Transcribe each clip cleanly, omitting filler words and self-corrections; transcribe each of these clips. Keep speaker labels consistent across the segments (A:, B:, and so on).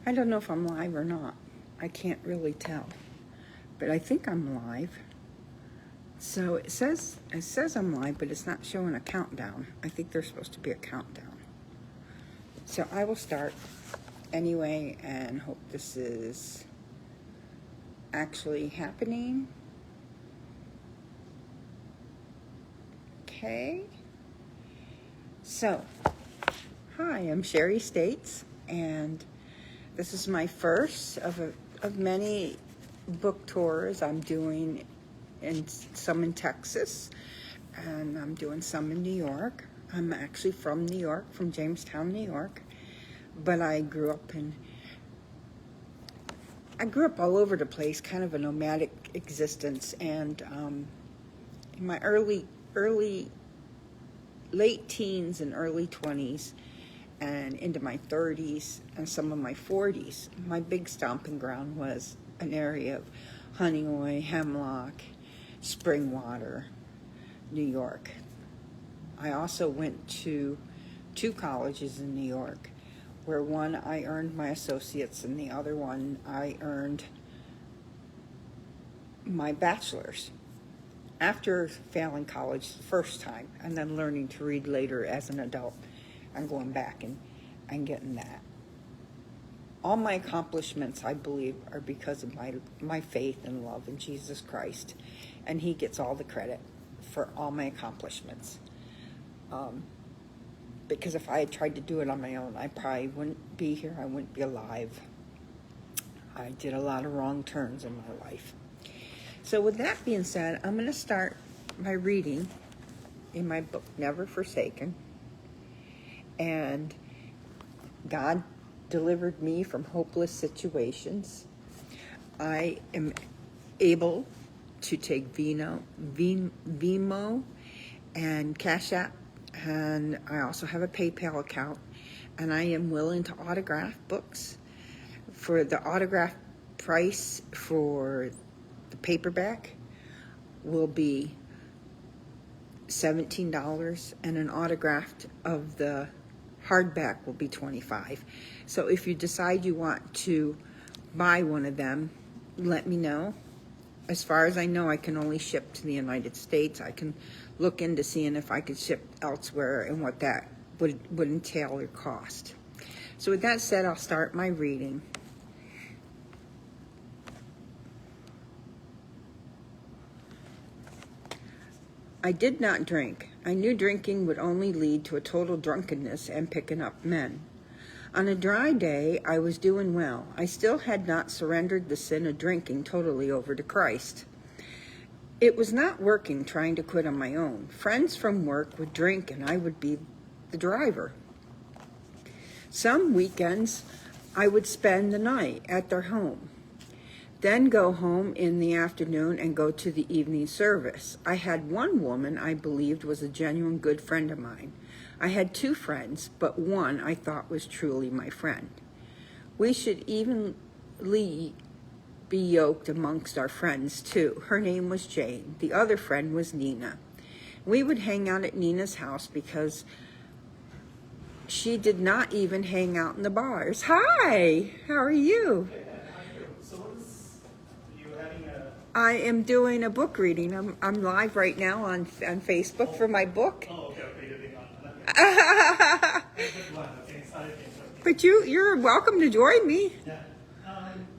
A: I don't know if I'm live or not. I can't really tell, but I think I'm live. So it says I'm live, but it's not showing a countdown. I think there's supposed to be a countdown. So I will start anyway and hope this is actually happening. Okay. So, hi, I'm Sherry States, and this is my first of many book tours I'm doing, some in Texas, and I'm doing some in New York. I'm actually from New York, from Jamestown, New York, but I grew up all over the place, kind of a nomadic existence, and in my late teens and early 20s and into my 30s and some of my 40s, my big stomping ground was an area of Honeoye, Hemlock, Springwater, New York. I also went to 2 colleges in New York, where one I earned my associates and the other one I earned my bachelor's. After failing college the first time and then learning to read later as an adult, I'm going back and getting that. All my accomplishments, I believe, are because of my faith and love in Jesus Christ, and He gets all the credit for all my accomplishments. Because if I had tried to do it on my own, I probably wouldn't be here. I wouldn't be alive. I did a lot of wrong turns in my life. So with that being said, I'm going to start my reading in my book, Never Forsaken. And God delivered me from hopeless situations. I am able to take Vimo and Cash App, and I also have a PayPal account, and I am willing to autograph books. For the autograph price for the paperback will be $17, and an autographed of the hardback will be $25. So if you decide you want to buy one of them, let me know. As far as I know, I can only ship to the United States. I can look into seeing if I could ship elsewhere and what that would entail or cost. So with that said, I'll start my reading. I did not drink. I knew drinking would only lead to a total drunkenness and picking up men. On a dry day, I was doing well. I still had not surrendered the sin of drinking totally over to Christ. It was not working trying to quit on my own. Friends from work would drink and I would be the driver. Some weekends, I would spend the night at their home, then go home in the afternoon and go to the evening service. I had one woman I believed was a genuine good friend of mine. I had 2 friends, but one I thought was truly my friend. We should evenly be yoked amongst our friends, too. Her name was Jane. The other friend was Nina. We would hang out at Nina's house because she did not even hang out in the bars. Hi, how are you? I am doing a book reading. I'm live right now on Facebook for my book.
B: Oh, okay.
A: But you're welcome to join me.
B: Yeah.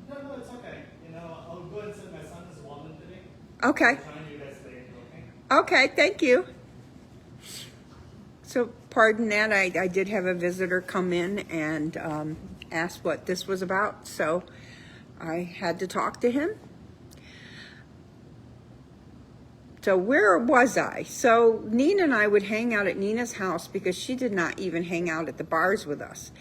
B: No, it's okay. I'll go and send my son as Walden today.
A: Okay.
B: I'll join you guys later, okay?
A: Okay, thank you. So, pardon that, I did have a visitor come in and ask what this was about, so I had to talk to him. So where was I? So Nina and I would hang out at Nina's house because she did not even hang out at the bars with us.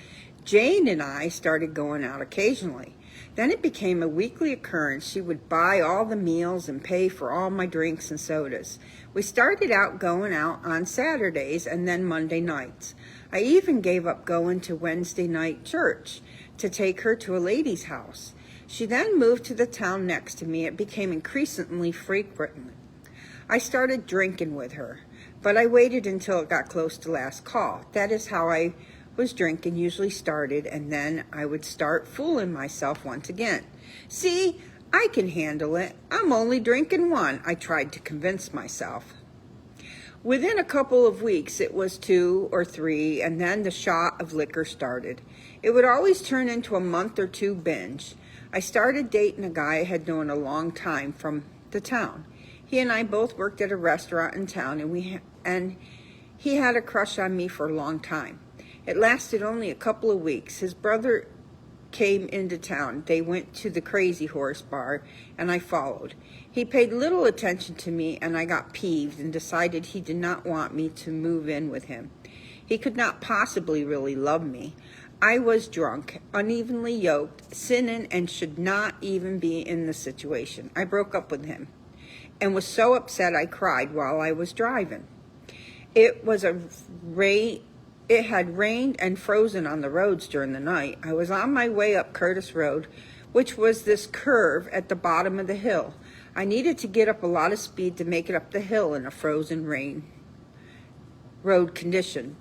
A: Jane and I started going out occasionally. Then it became a weekly occurrence. She would buy all the meals and pay for all my drinks and sodas. We started out going out on Saturdays and then Monday nights. I even gave up going to Wednesday night church to take her to a lady's house. She then moved to the town next to me. It became increasingly frequent. I started drinking with her, but I waited until it got close to last call. That is how I was drinking usually started, and then I would start fooling myself once again. See, I can handle it. I'm only drinking one, I tried to convince myself. Within a couple of weeks, it was 2 or 3, and then the shot of liquor started. It would always turn into a month or 2 binge. I started dating a guy I had known a long time from the town. He and I both worked at a restaurant in town, and he had a crush on me for a long time. It lasted only a couple of weeks. His brother came into town. They went to the Crazy Horse bar, and I followed. He paid little attention to me, and I got peeved and decided he did not want me to move in with him. He could not possibly really love me. I was drunk, unevenly yoked, sinning, and should not even be in the situation. I broke up with him and was so upset I cried while I was driving. It had rained and frozen on the roads during the night. I was on my way up Curtis Road, which was this curve at the bottom of the hill. I needed to get up a lot of speed to make it up the hill in a frozen rain road condition.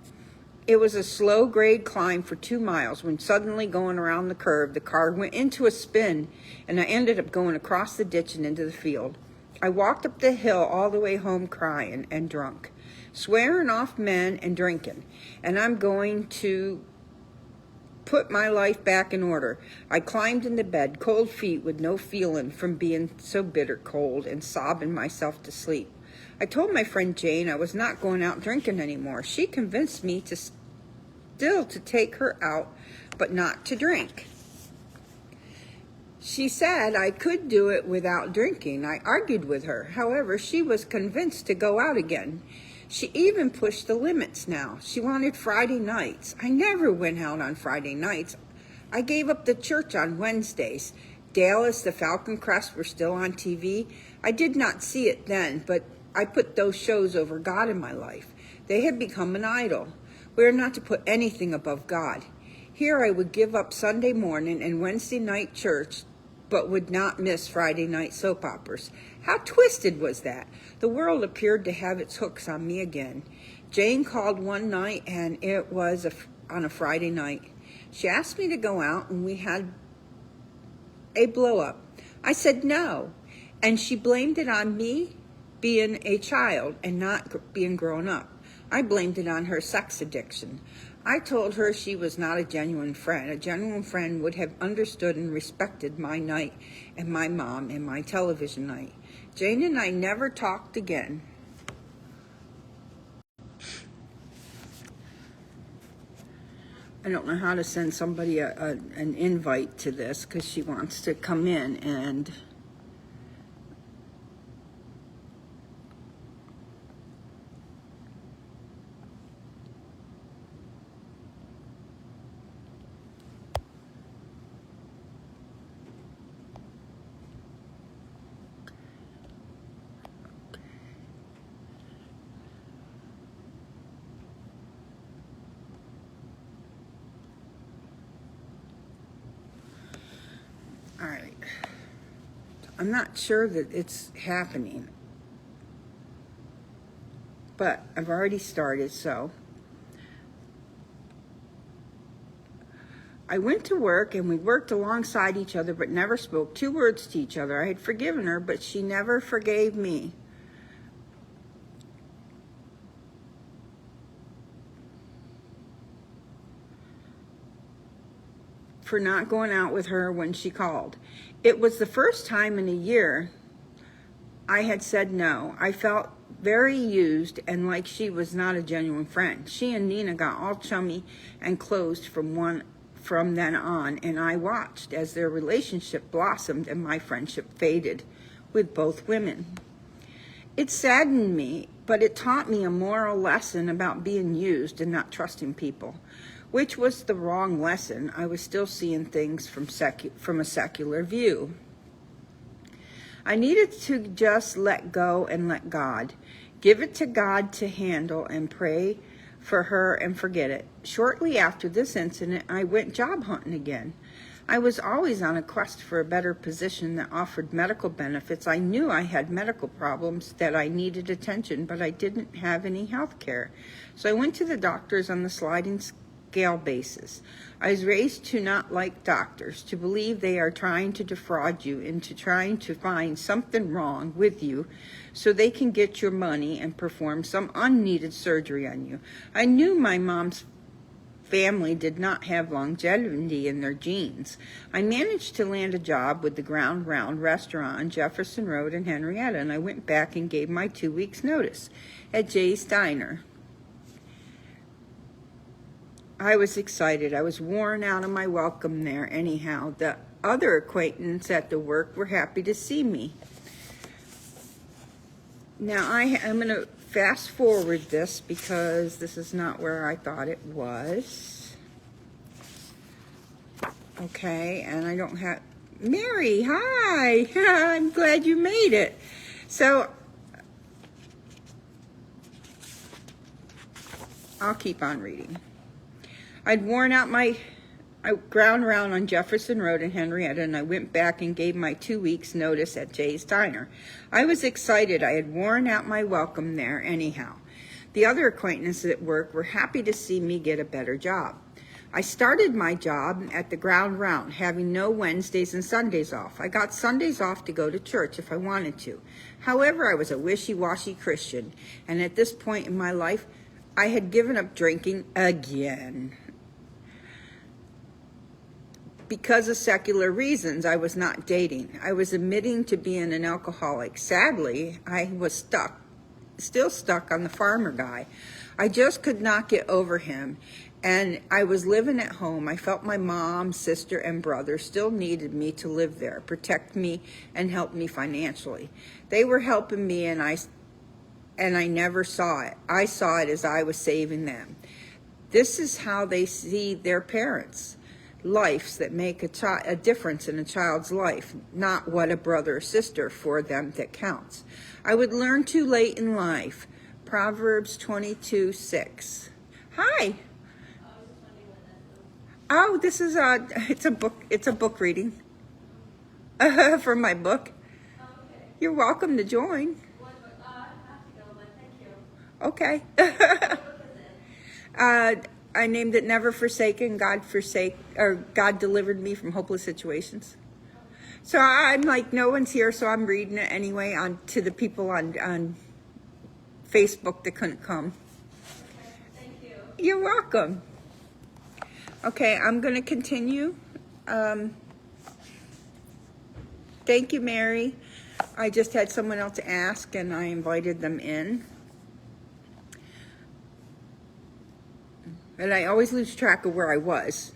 A: It was a slow grade climb for 2 miles when suddenly going around the curve, the car went into a spin and I ended up going across the ditch and into the field. I walked up the hill all the way home crying and drunk, swearing off men and drinking, and I'm going to put my life back in order. I climbed into bed, cold feet with no feeling from being so bitter cold, and sobbing myself to sleep. I told my friend Jane I was not going out drinking anymore. She convinced me to still to take her out, but not to drink. She said I could do it without drinking. I argued with her. However, she was convinced to go out again. She even pushed the limits now. She wanted Friday nights. I never went out on Friday nights. I gave up the church on Wednesdays. Dallas, the Falcon Crest were still on TV. I did not see it then, but I put those shows over God in my life. They had become an idol. We are not to put anything above God. Here I would give up Sunday morning and Wednesday night church, but would not miss Friday night soap operas. How twisted was that? The world appeared to have its hooks on me again. Jane called one night, and it was on a Friday night. She asked me to go out, and we had a blow-up. I said no, and she blamed it on me being a child and not being grown up. I blamed it on her sex addiction. I told her she was not a genuine friend. A genuine friend would have understood and respected my night and my mom and my television night. Jane and I never talked again. I don't know how to send somebody an invite to this because she wants to come in and all right. I'm not sure that it's happening, but I've already started, so. I went to work and we worked alongside each other but never spoke 2 words to each other. I had forgiven her, but she never forgave me. For not going out with her when she called. It was the first time in a year I had said no. I felt very used and like she was not a genuine friend. She and Nina got all chummy and closed from then on, and I watched as their relationship blossomed and my friendship faded with both women. It saddened me, but it taught me a moral lesson about being used and not trusting people, which was the wrong lesson. I was still seeing things from a secular view. I needed to just let go and let God. Give it to God to handle and pray for her and forget it. Shortly after this incident, I went job hunting again. I was always on a quest for a better position that offered medical benefits. I knew I had medical problems, that I needed attention, but I didn't have any health care. So I went to the doctors on the sliding scale basis. I was raised to not like doctors, to believe they are trying to defraud you into trying to find something wrong with you so they can get your money and perform some unneeded surgery on you. I knew my mom's family did not have longevity in their genes. I managed to land a job with the Ground Round restaurant on Jefferson Road in Henrietta, and I went back and gave my 2 weeks' notice at Jay's Diner. I was excited. I was worn out of my welcome there anyhow. The other acquaintances at the work were happy to see me. Now I'm going to fast forward this because this is not where I thought it was. Okay, and I don't have... Mary, hi! I'm glad you made it. So, I'll keep on reading. I'd worn out my ground round on Jefferson Road in Henrietta, and I went back and gave my 2 weeks' notice at Jay's Diner. I was excited. I had worn out my welcome there anyhow. The other acquaintances at work were happy to see me get a better job. I started my job at the Ground Round, having no Wednesdays and Sundays off. I got Sundays off to go to church if I wanted to. However, I was a wishy-washy Christian, and at this point in my life, I had given up drinking again. Because of secular reasons, I was not dating. I was admitting to being an alcoholic. Sadly, I was still stuck on the farmer guy. I just could not get over him, and I was living at home. I felt my mom, sister, and brother still needed me to live there, protect me, and help me financially. They were helping me, and I never saw it. I saw it as I was saving them. This is how they see their parents. Lives that make a difference in a child's life, not what a brother or sister for them that counts. I would learn too late in life. Proverbs 22:6. Hi. Oh, this is it's a book reading from my book. You're welcome to join. Okay. I named it Never Forsaken, God delivered me from hopeless situations. So I'm like, no one's here, so I'm reading it anyway to the people on Facebook that couldn't come.
C: Okay, thank you.
A: You're welcome. Okay, I'm going to continue. Thank you, Mary. I just had someone else ask, and I invited them in. And I always lose track of where I was.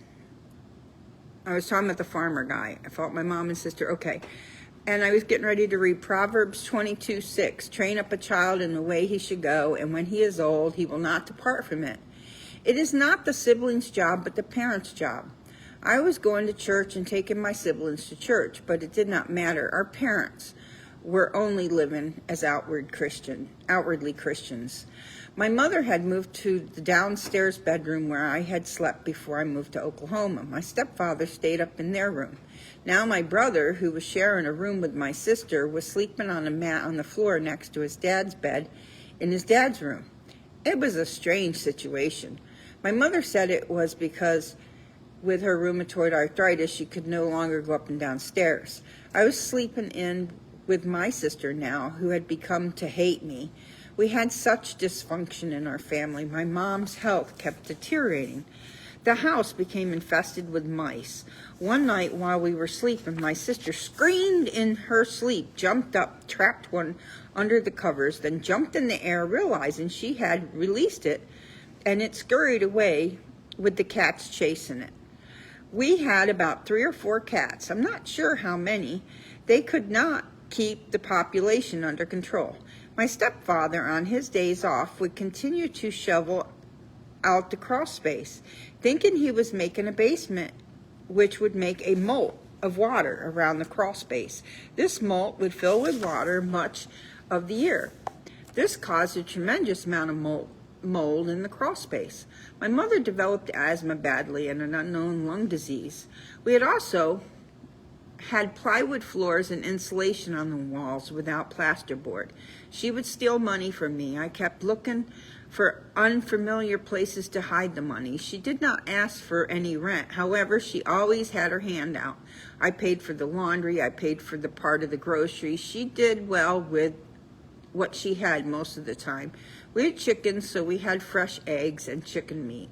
A: I was talking about the farmer guy. I felt my mom and sister, okay. And I was getting ready to read Proverbs 22:6. Train up a child in the way he should go, and when he is old, he will not depart from it. It is not the sibling's job, but the parent's job. I was going to church and taking my siblings to church, but it did not matter. Our parents were only living as outwardly Christians. My mother had moved to the downstairs bedroom where I had slept before I moved to Oklahoma. My stepfather stayed up in their room. Now my brother, who was sharing a room with my sister, was sleeping on a mat on the floor next to his dad's bed in his dad's room. It was a strange situation. My mother said it was because with her rheumatoid arthritis, she could no longer go up and down stairs. I was sleeping in with my sister now, who had become to hate me. We had such dysfunction in our family. My mom's health kept deteriorating. The house became infested with mice. One night while we were sleeping, my sister screamed in her sleep, jumped up, trapped one under the covers, then jumped in the air, realizing she had released it, and it scurried away with the cats chasing it. We had about 3 or 4 cats. I'm not sure how many. They could not keep the population under control. My stepfather, on his days off, would continue to shovel out the crawl space, thinking he was making a basement, which would make a moat of water around the crawl space. This moat would fill with water much of the year. This caused a tremendous amount of mold in the crawl space. My mother developed asthma badly and an unknown lung disease. We had also had plywood floors and insulation on the walls without plasterboard. She would steal money from me. I kept looking for unfamiliar places to hide the money. She did not ask for any rent. However, she always had her hand out. I paid for the laundry. I paid for the part of the groceries. She did well with what she had most of the time. We had chickens, so we had fresh eggs and chicken meat.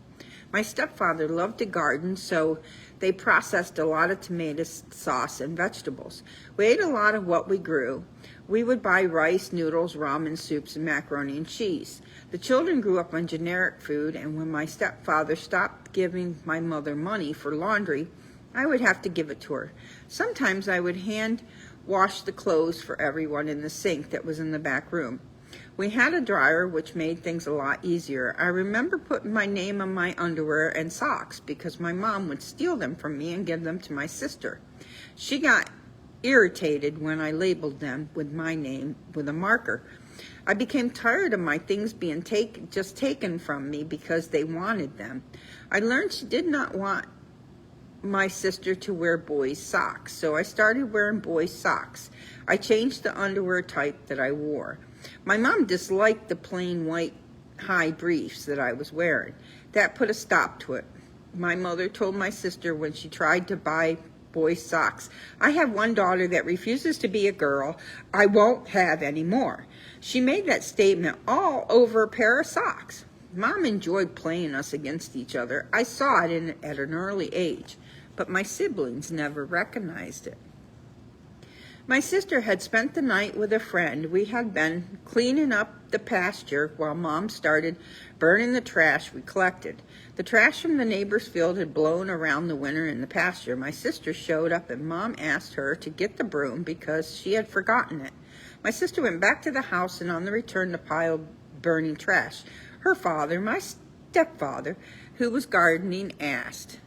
A: My stepfather loved to garden, so they processed a lot of tomato sauce and vegetables. We ate a lot of what we grew. We would buy rice, noodles, ramen soups, and macaroni and cheese. The children grew up on generic food, and when my stepfather stopped giving my mother money for laundry, I would have to give it to her. Sometimes I would hand wash the clothes for everyone in the sink that was in the back room. We had a dryer, which made things a lot easier. I remember putting my name on my underwear and socks because my mom would steal them from me and give them to my sister. She got irritated when I labeled them with my name with a marker. I became tired of my things being taken from me because they wanted them. I learned she did not want my sister to wear boys' socks, so I started wearing boys' socks. I changed the underwear type that I wore. My mom disliked the plain white high briefs that I was wearing. That put a stop to it. My mother told my sister when she tried to buy boys' socks, "I have one daughter that refuses to be a girl. I won't have any more." She made that statement all over a pair of socks. Mom enjoyed playing us against each other. I saw it at an early age, but my siblings never recognized it. My sister had spent the night with a friend. We had been cleaning up the pasture while Mom started burning the trash we collected. The trash from the neighbor's field had blown around the winter in the pasture. My sister showed up and Mom asked her to get the broom because she had forgotten it. My sister went back to the house and on the return to pile burning trash. Her father, my stepfather, who was gardening, asked,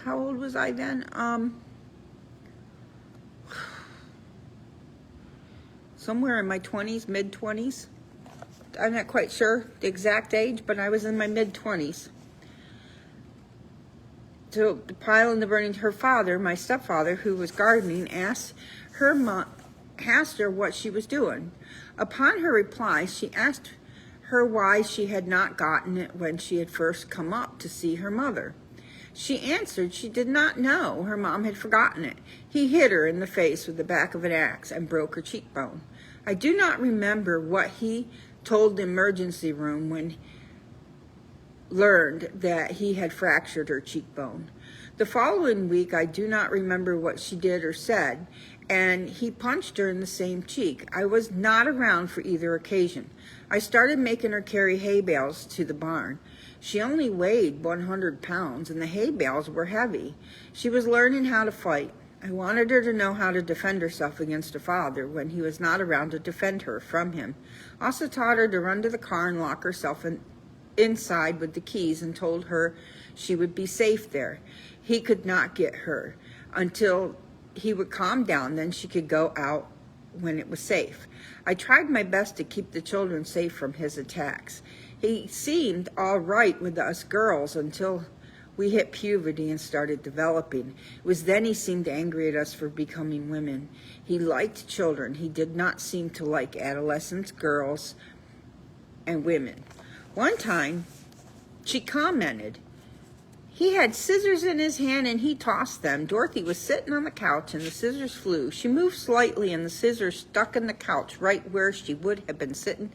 A: how old was I then? Somewhere in my 20s, mid-20s. I'm not quite sure the exact age, but I was in my mid-20s. So the pile in the burning, her father, my stepfather, who was gardening, asked her what she was doing. Upon her reply, she asked her why she had not gotten it when she had first come up to see her mother. She answered she did not know her mom had forgotten it. He hit her in the face with the back of an axe and broke her cheekbone. I do not remember what he told the emergency room when he learned that he had fractured her cheekbone. The following week, I do not remember what she did or said, and he punched her in the same cheek. I was not around for either occasion. I started making her carry hay bales to the barn. She only weighed 100 pounds, and the hay bales were heavy. She was learning how to fight. I wanted her to know how to defend herself against her father when he was not around to defend her from him. Also taught her to run to the car and lock herself inside with the keys and told her she would be safe there. He could not get her until he would calm down, then she could go out when it was safe. I tried my best to keep the children safe from his attacks. He seemed all right with us girls until we hit puberty and started developing. It was then he seemed angry at us for becoming women. He liked children. He did not seem to like adolescents, girls, and women. One time, she commented, he had scissors in his hand and he tossed them. Dorothy was sitting on the couch and the scissors flew. She moved slightly and the scissors stuck in the couch right where she would have been sitting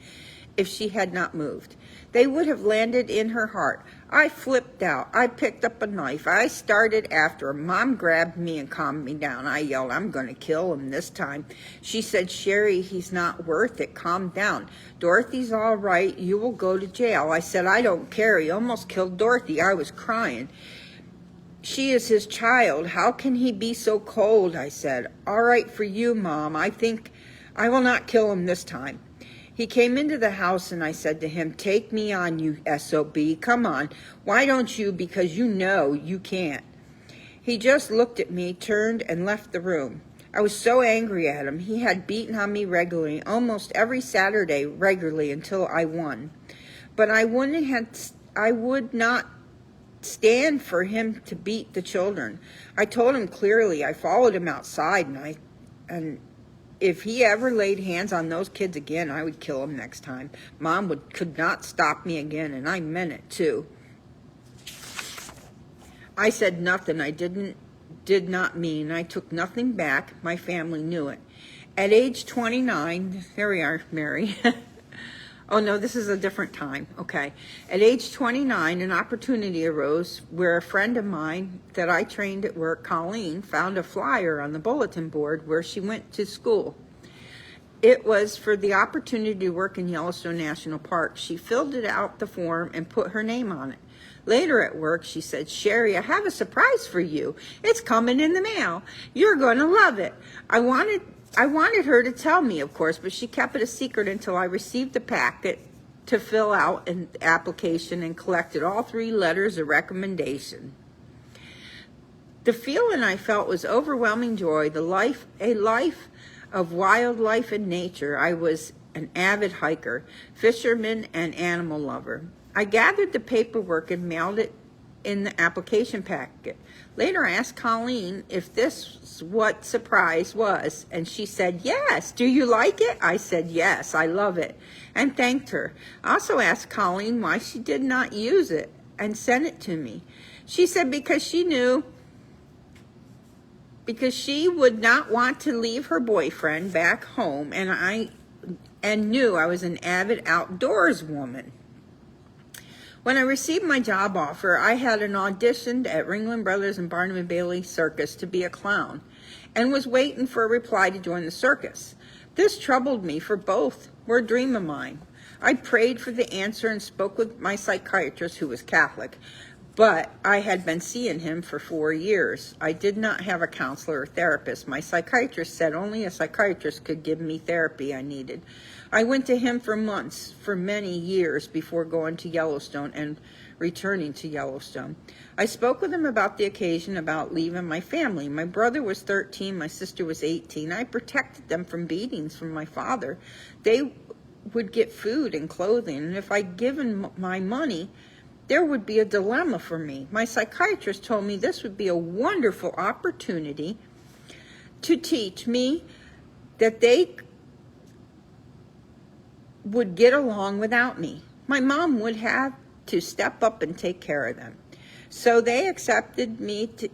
A: if she had not moved. They would have landed in her heart. I flipped out. I picked up a knife. I started after her. Mom grabbed me and calmed me down. I yelled, I'm going to kill him this time. She said, Sherry, he's not worth it. Calm down. Dorothy's all right. You will go to jail. I said, I don't care. He almost killed Dorothy. I was crying. She is his child. How can he be so cold? I said, all right for you, Mom. I think I will not kill him this time. He came into the house and I said to him, take me on, you SOB. Come on. Why don't you? Because you know you can't. He just looked at me, turned, and left the room. I was so angry at him. He had beaten on me regularly, almost every Saturday regularly until I won. But I would not stand for him to beat the children. I told him clearly. I followed him outside and if he ever laid hands on those kids again, I would kill him next time. Mom could not stop me again, and I meant it too. I said nothing I did not mean. I took nothing back. My family knew it. At age 29, there we are, Mary. Oh no, this is a different time. Okay. At age 29, an opportunity arose where a friend of mine that I trained at work, Colleen, found a flyer on the bulletin board where she went to school. It was for the opportunity to work in Yellowstone National Park. She filled it out, the form, and put her name on it. Later at work, she said, "Sherry, I have a surprise for you. It's coming in the mail. You're going to love it." I wanted her to tell me, of course, but she kept it a secret until I received the packet to fill out an application and collected all 3 letters of recommendation. The feeling I felt was overwhelming joy, a life of wildlife and nature. I was an avid hiker, fisherman, and animal lover. I gathered the paperwork and mailed it in the application packet. Later, I asked Colleen if this was what surprise was, and she said, "Yes. Do you like it?" I said, "Yes, I love it," and thanked her. I also asked Colleen why she did not use it and sent it to me. She said because she would not want to leave her boyfriend back home, and knew I was an avid outdoors woman. When I received my job offer, I had an audition at Ringling Brothers and Barnum and Bailey Circus to be a clown, and was waiting for a reply to join the circus. This troubled me, for both were a dream of mine. I prayed for the answer and spoke with my psychiatrist, who was Catholic, but I had been seeing him for 4 years. I did not have a counselor or therapist. My psychiatrist said only a psychiatrist could give me therapy I needed. I went to him for months, for many years, before going to Yellowstone and returning to Yellowstone. I spoke with him about the occasion, about leaving my family. My brother was 13, my sister was 18. I protected them from beatings from my father. They would get food and clothing, and if I'd given my money, there would be a dilemma for me. My psychiatrist told me this would be a wonderful opportunity to teach me that they would get along without me. My mom would have to step up and take care of them. So they accepted me to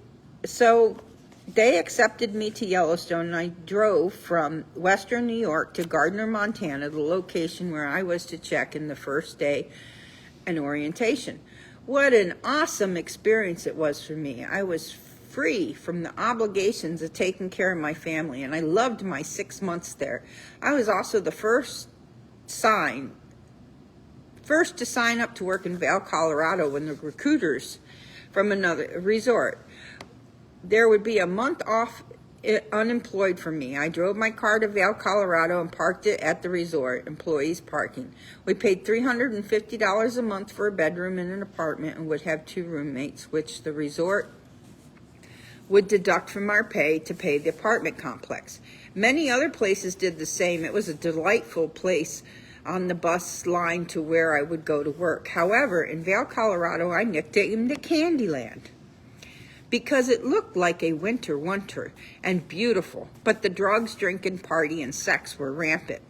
A: Yellowstone, and I drove from western New York to Gardner, Montana, the location where I was to check in the first day and orientation. What an awesome experience it was for me. I was free from the obligations of taking care of my family, and I loved my 6 months there. I was also the first to sign up to work in Vail, Colorado, when the recruiters from another resort. There would be a month off unemployed for me. I drove my car to Vail, Colorado, and parked it at the resort, employees parking. We paid $350 a month for a bedroom in an apartment and would have 2 roommates, which the resort would deduct from our pay to pay the apartment complex. Many other places did the same. It was a delightful place on the bus line to where I would go to work. However, in Vail, Colorado, I nicknamed it Candyland because it looked like a winter wonder and beautiful, but the drugs, drinking, party, and sex were rampant.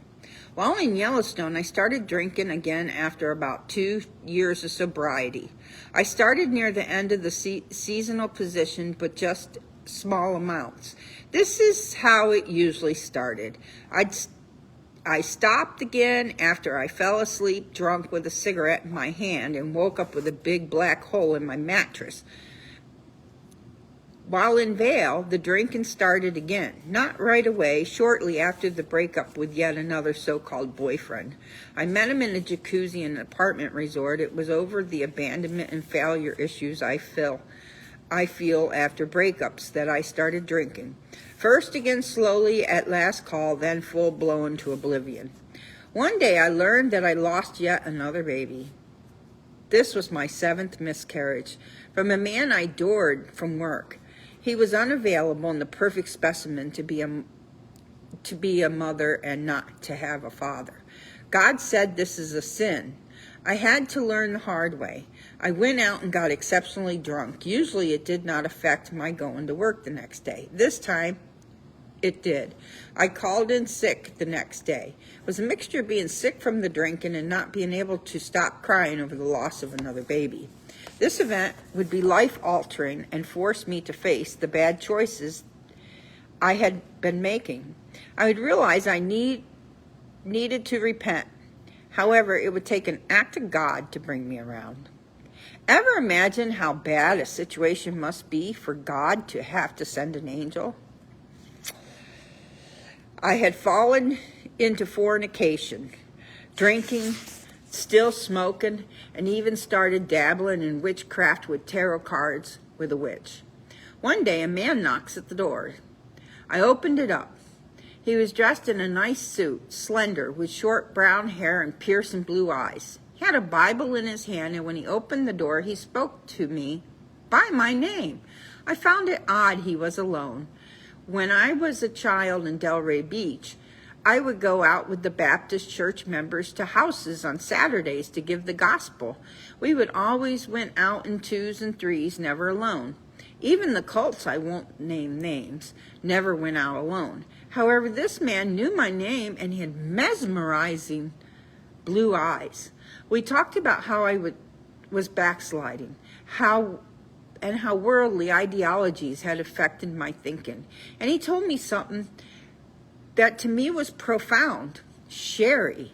A: While in Yellowstone, I started drinking again after about 2 years of sobriety. I started near the end of the seasonal position, but just small amounts. This is how it usually started. I stopped again after I fell asleep drunk with a cigarette in my hand and woke up with a big black hole in my mattress. While in Vail, the drinking started again. Not right away, shortly after the breakup with yet another so-called boyfriend. I met him in a jacuzzi in an apartment resort. It was over the abandonment and failure issues I feel after breakups that I started drinking. First again slowly at last call, then full-blown to oblivion. One day I learned that I lost yet another baby. This was my 7th miscarriage from a man I adored from work. He was unavailable and the perfect specimen to be a mother and not to have a father. God said this is a sin. I had to learn the hard way. I went out and got exceptionally drunk. Usually it did not affect my going to work the next day. This time, It did. I called in sick the next day. It was a mixture of being sick from the drinking and not being able to stop crying over the loss of another baby. This event would be life-altering and force me to face the bad choices I had been making. I would realize I needed to repent. However, it would take an act of God to bring me around. Ever imagine how bad a situation must be for God to have to send an angel? I had fallen into fornication, drinking, still smoking, and even started dabbling in witchcraft with tarot cards with a witch. One day, a man knocks at the door. I opened it up. He was dressed in a nice suit, slender, with short brown hair and piercing blue eyes. He had a Bible in his hand, and when he opened the door, he spoke to me by my name. I found it odd he was alone. When I was a child in Delray Beach, I would go out with the Baptist church members to houses on Saturdays to give the gospel. We would always went out in twos and threes, never alone. Even the cults, I won't name names, never went out alone. However, this man knew my name, and he had mesmerizing blue eyes. We talked about how I was backsliding, how worldly ideologies had affected my thinking. And he told me something that to me was profound. Sherry,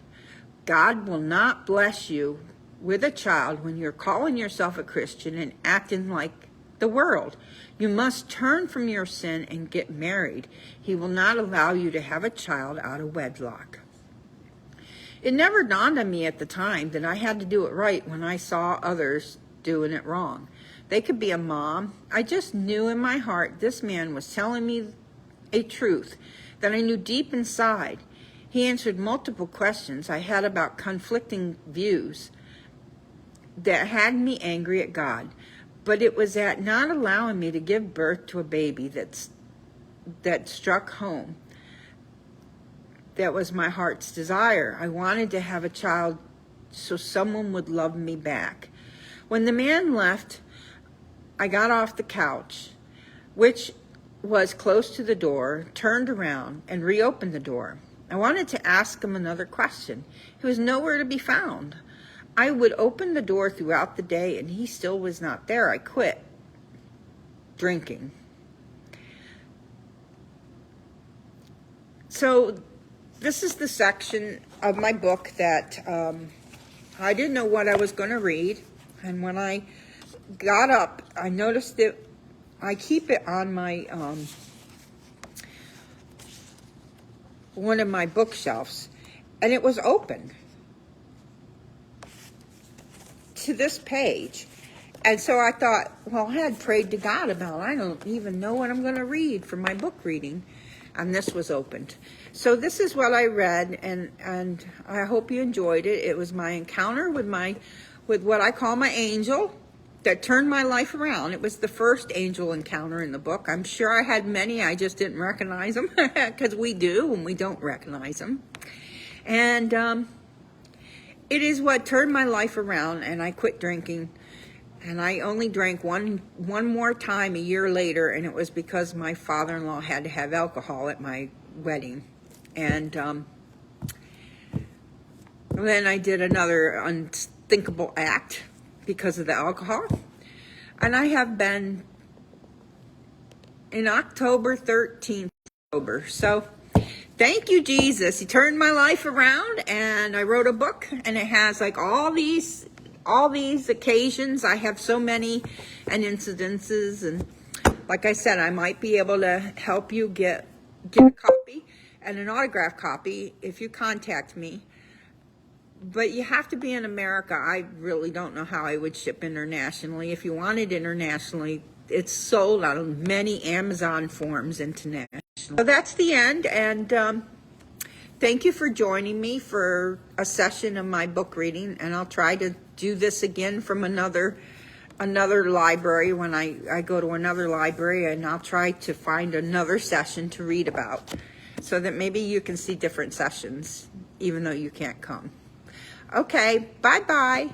A: God will not bless you with a child when you're calling yourself a Christian and acting like the world. You must turn from your sin and get married. He will not allow you to have a child out of wedlock. It never dawned on me at the time that I had to do it right when I saw others doing it wrong. They could be a mom. I just knew in my heart this man was telling me a truth that I knew deep inside. He answered multiple questions I had about conflicting views that had me angry at God. But it was at not allowing me to give birth to a baby that struck home. That was my heart's desire. I wanted to have a child so someone would love me back. When the man left, I got off the couch, which was close to the door, turned around, and reopened the door. I wanted to ask him another question. He was nowhere to be found. I would open the door throughout the day, and he still was not there. I quit drinking. So this is the section of my book that I didn't know what I was going to read. And when I got up, I noticed that I keep it on my one of my bookshelves, and it was open to this page. And so I thought, well, I had prayed to God about it. I don't even know what I'm going to read for my book reading. And this was opened. So this is what I read, and I hope you enjoyed it. It was my encounter with what I call my angel that turned my life around. It was the first angel encounter in the book. I'm sure I had many, I just didn't recognize them, because we do when we don't recognize them. And it is what turned my life around, and I quit drinking. And I only drank one more time a year later, and it was because my father-in-law had to have alcohol at my wedding. And then I did another unthinkable act because of the alcohol. And I have been in October 13th, sober. So thank you, Jesus. He turned my life around, and I wrote a book, and it has like all these occasions. I have so many and incidences, and like I said, I might be able to help you get a copy and an autographed copy if you contact me. But you have to be in America. I really don't know how I would ship internationally. If you want it internationally, it's sold on many Amazon forms internationally. So that's the end, and thank you for joining me for a session of my book reading, and I'll try to do this again from another library when I go to another library, and I'll try to find another session to read about so that maybe you can see different sessions even though you can't come. Okay, bye-bye.